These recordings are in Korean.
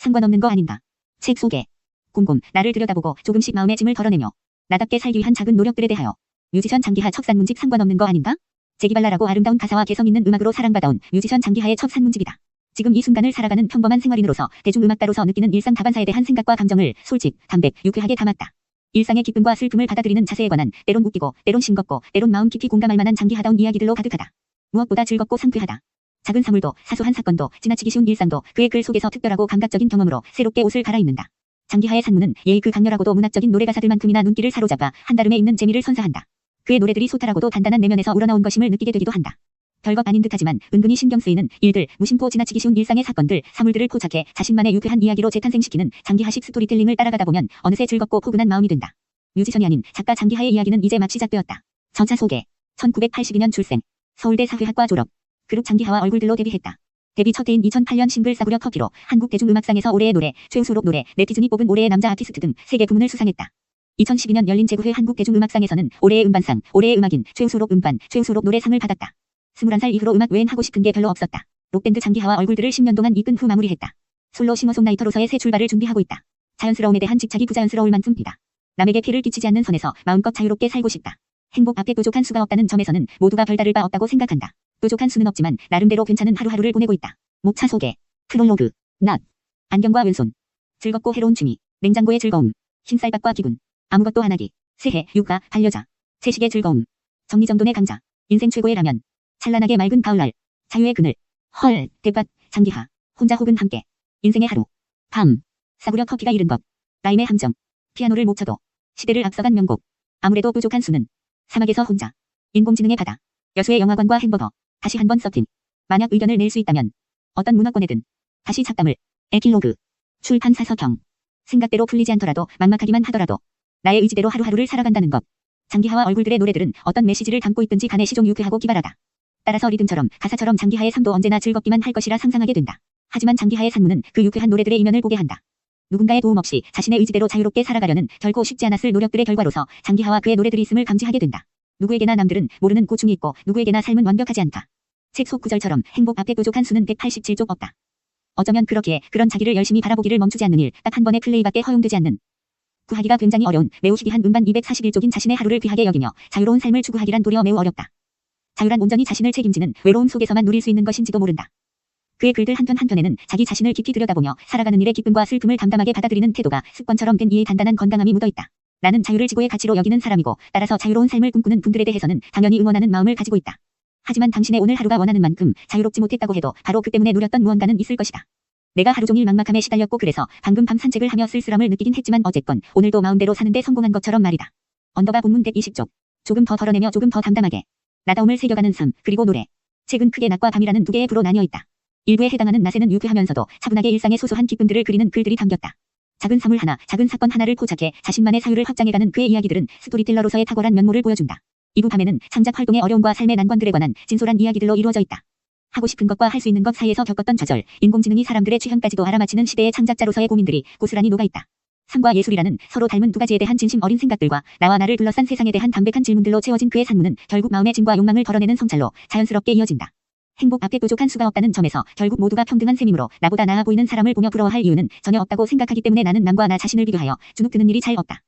상관없는 거 아닌가. 책 소개. 곰곰 나를 들여다보고 조금씩 마음의 짐을 덜어내며 나답게 살기 위한 작은 노력들에 대하여. 뮤지션 장기하 첫 산문집 상관없는 거 아닌가? 재기발랄하고 아름다운 가사와 개성 있는 음악으로 사랑받아온 뮤지션 장기하의 첫 산문집이다. 지금 이 순간을 살아가는 평범한 생활인으로서 대중음악가로서 느끼는 일상 다반사에 대한 생각과 감정을 솔직, 담백, 유쾌하게 담았다. 일상의 기쁨과 슬픔을 받아들이는 자세에 관한 때론 웃기고 때론 싱겁고 때론 마음 깊이 공감할 만한 장기하다운 이야기들로 가득하다. 무엇보다 즐겁고 상쾌하다. 작은 사물도 사소한 사건도 지나치기 쉬운 일상도 그의 글 속에서 특별하고 감각적인 경험으로 새롭게 옷을 갈아입는다. 장기하의 산문은 예의 그 강렬하고도 문학적인 노래가사들만큼이나 눈길을 사로잡아 한달음에 있는 재미를 선사한다. 그의 노래들이 소탈하고도 단단한 내면에서 우러나온 것임을 느끼게 되기도 한다. 별것 아닌 듯하지만 은근히 신경 쓰이는 일들, 무심코 지나치기 쉬운 일상의 사건들, 사물들을 포착해 자신만의 유쾌한 이야기로 재탄생시키는 장기하식 스토리텔링을 따라가다 보면 어느새 즐겁고 포근한 마음이 든다. 뮤지션이 아닌 작가 장기하의 이야기는 이제 막 시작되었다. 전차 소개. 1982년 출생. 서울대 사회학과 졸업. 그룹 장기하와 얼굴들로 데뷔했다. 데뷔 첫 해인 2008년 싱글 싸구려 커피로 한국 대중음악상에서 올해의 노래, 최우수록 노래, 네티즌이 뽑은 올해의 남자 아티스트 등 3개 부문을 수상했다. 2012년 열린 제9회 한국 대중음악상에서는 올해의 음반상, 올해의 음악인, 최우수록 음반, 최우수록 노래상을 받았다. 21살 이후로 음악 외엔 하고 싶은 게 별로 없었다. 록밴드 장기하와 얼굴들을 10년 동안 이끈 후 마무리했다. 솔로 싱어송라이터로서의 새 출발을 준비하고 있다. 자연스러움에 대한 집착이 부자연스러울 만큼이다. 남에게 피해를 끼치지 않는 선에서 마음껏 자유롭게 살고 싶다. 행복 앞에 부족한 수가 없다는 점에서는 모두가 별다를 바 없다고 생각한다. 부족한 수는 없지만 나름대로 괜찮은 하루하루를 보내고 있다. 목차 소개. 프롤로그. 낮. 안경과 왼손. 즐겁고 해로운 취미. 냉장고의 즐거움. 흰쌀밥과 기분. 아무것도 안 하기. 새해, 육아, 반려자. 채식의 즐거움. 정리정돈의 강자. 인생 최고의 라면. 찬란하게 맑은 가을날. 자유의 그늘. 헐, 대밭, 장기하. 혼자 혹은 함께. 인생의 하루. 밤. 싸구려 커피가 잃은 것. 라임의 함정. 피아노를 못 쳐도. 시대를 앞서간 명곡. 아무래도 부족한 수는. 사막에서 혼자. 인공지능의 바다. 여수의 영화관과 햄버거. 다시 한번 서핑. 만약 의견을 낼 수 있다면. 어떤 문화권에든. 다시 잡담을. 에필로그. 출판 사서경. 생각대로 풀리지 않더라도 막막하기만 하더라도. 나의 의지대로 하루하루를 살아간다는 것. 장기하와 얼굴들의 노래들은 어떤 메시지를 담고 있든지 간에 시종 유쾌하고 기발하다. 따라서 리듬처럼 가사처럼 장기하의 삶도 언제나 즐겁기만 할 것이라 상상하게 된다. 하지만 장기하의 산문은 그 유쾌한 노래들의 이면을 보게 한다. 누군가의 도움 없이 자신의 의지대로 자유롭게 살아가려는 결코 쉽지 않았을 노력들의 결과로서 장기하와 그의 노래들이 있음을 감지하게 된다. 누구에게나 남들은 모르는 고충이 있고 누구에게나 삶은 완벽하지 않다. 책 속 구절처럼 행복 앞에 부족한 수는 187쪽 없다. 어쩌면 그렇기에 그런 자기를 열심히 바라보기를 멈추지 않는 일, 딱 한 번의 플레이밖에 허용되지 않는. 구하기가 굉장히 어려운 매우 희귀한 음반 241쪽인 자신의 하루를 귀하게 여기며 자유로운 삶을 추구하기란 도리어 매우 어렵다. 자유란 온전히 자신을 책임지는 외로움 속에서만 누릴 수 있는 것인지도 모른다. 그의 글들 한편 한편에는 자기 자신을 깊이 들여다보며 살아가는 일의 기쁨과 슬픔을 담담하게 받아들이는 태도가 습관처럼 된 이의 단단한 건강함이 묻어있다. 나는 자유를 지고의 가치로 여기는 사람이고 따라서 자유로운 삶을 꿈꾸는 분들에 대해서는 당연히 응원하는 마음을 가지고 있다. 하지만 당신의 오늘 하루가 원하는 만큼 자유롭지 못했다고 해도 바로 그 때문에 누렸던 무언가는 있을 것이다. 내가 하루 종일 막막함에 시달렸고 그래서 방금 밤 산책을 하며 쓸쓸함을 느끼긴 했지만 어쨌건 오늘도 마음대로 사는데 성공한 것처럼 말이다. 언더바 본문 120쪽. 조금 더 덜어내며 조금 더 담담하게. 나다움을 새겨가는 삶, 그리고 노래. 책은 크게 낮과 밤이라는 두 개의 부로 나뉘어 있다. 일부에 해당하는 낮에는 유쾌하면서도 차분하게 일상의 소소한 기쁨들을 그리는 글들이 담겼다. 작은 사물 하나, 작은 사건 하나를 포착해 자신만의 사유를 확장해가는 그의 이야기들은 스토리텔러로서의 탁월한 면모를 보여준다. 이부 밤에는 창작 활동의 어려움과 삶의 난관들에 관한 진솔한 이야기들로 이루어져 있다. 하고 싶은 것과 할 수 있는 것 사이에서 겪었던 좌절, 인공지능이 사람들의 취향까지도 알아맞히는 시대의 창작자로서의 고민들이 고스란히 녹아있다. 삶과 예술이라는 서로 닮은 두 가지에 대한 진심 어린 생각들과 나와 나를 둘러싼 세상에 대한 담백한 질문들로 채워진 그의 산문은 결국 마음의 짐과 욕망을 덜어내는 성찰로 자연스럽게 이어진다. 행복 앞에 부족한 수가 없다는 점에서 결국 모두가 평등한 셈이므로 나보다 나아 보이는 사람을 보며 부러워할 이유는 전혀 없다고 생각하기 때문에 나는 남과 나 자신을 비교하여 주눅 드는 일이 잘 없다.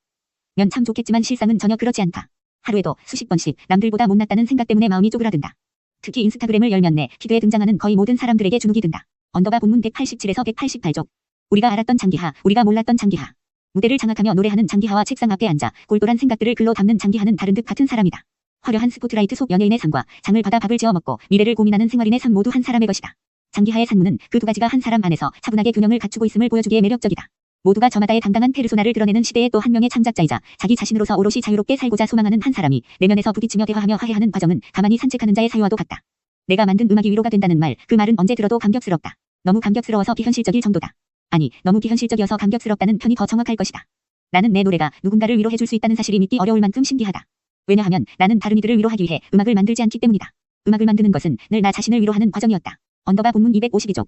면 참 좋겠지만 실상은 전혀 그렇지 않다. 하루에도 수십 번씩 남들보다 못났다는 생각 때문에 마음이 쪼그라든다. 특히 인스타그램을 열면 내 피드에 등장하는 거의 모든 사람들에게 주눅이 든다. 언더바 본문 187에서 188쪽. 우리가 알았던 장기하, 우리가 몰랐던 장기하. 무대를 장악하며 노래하는 장기하와 책상 앞에 앉아 꼴돌한 생각들을 글로 담는 장기하는 다른 듯 같은 사람이다. 화려한 스포트라이트 속 연예인의 삶과 장을 받아 밥을 지어 먹고 미래를 고민하는 생활인의 삶 모두 한 사람의 것이다. 장기하의 산문은 그 두 가지가 한 사람 안에서 차분하게 균형을 갖추고 있음을 보여주기에 매력적이다. 모두가 저마다의 당당한 페르소나를 드러내는 시대의 또 한 명의 창작자이자 자기 자신으로서 오롯이 자유롭게 살고자 소망하는 한 사람이 내면에서 부딪히며 대화하며 화해하는 과정은 가만히 산책하는 자의 사유와도 같다. 내가 만든 음악이 위로가 된다는 말, 그 말은 언제 들어도 감격스럽다. 너무 감격스러워서 비현실적일 정도다. 아니, 너무 비현실적이어서 감격스럽다는 편이 더 정확할 것이다. 나는 내 노래가 누군가를 위로해줄 수 있다는 사실이 믿기 어려울 만큼 신기하다. 왜냐하면 나는 다른 이들을 위로하기 위해 음악을 만들지 않기 때문이다. 음악을 만드는 것은 늘 나 자신을 위로하는 과정이었다. 언더바 본문 252쪽.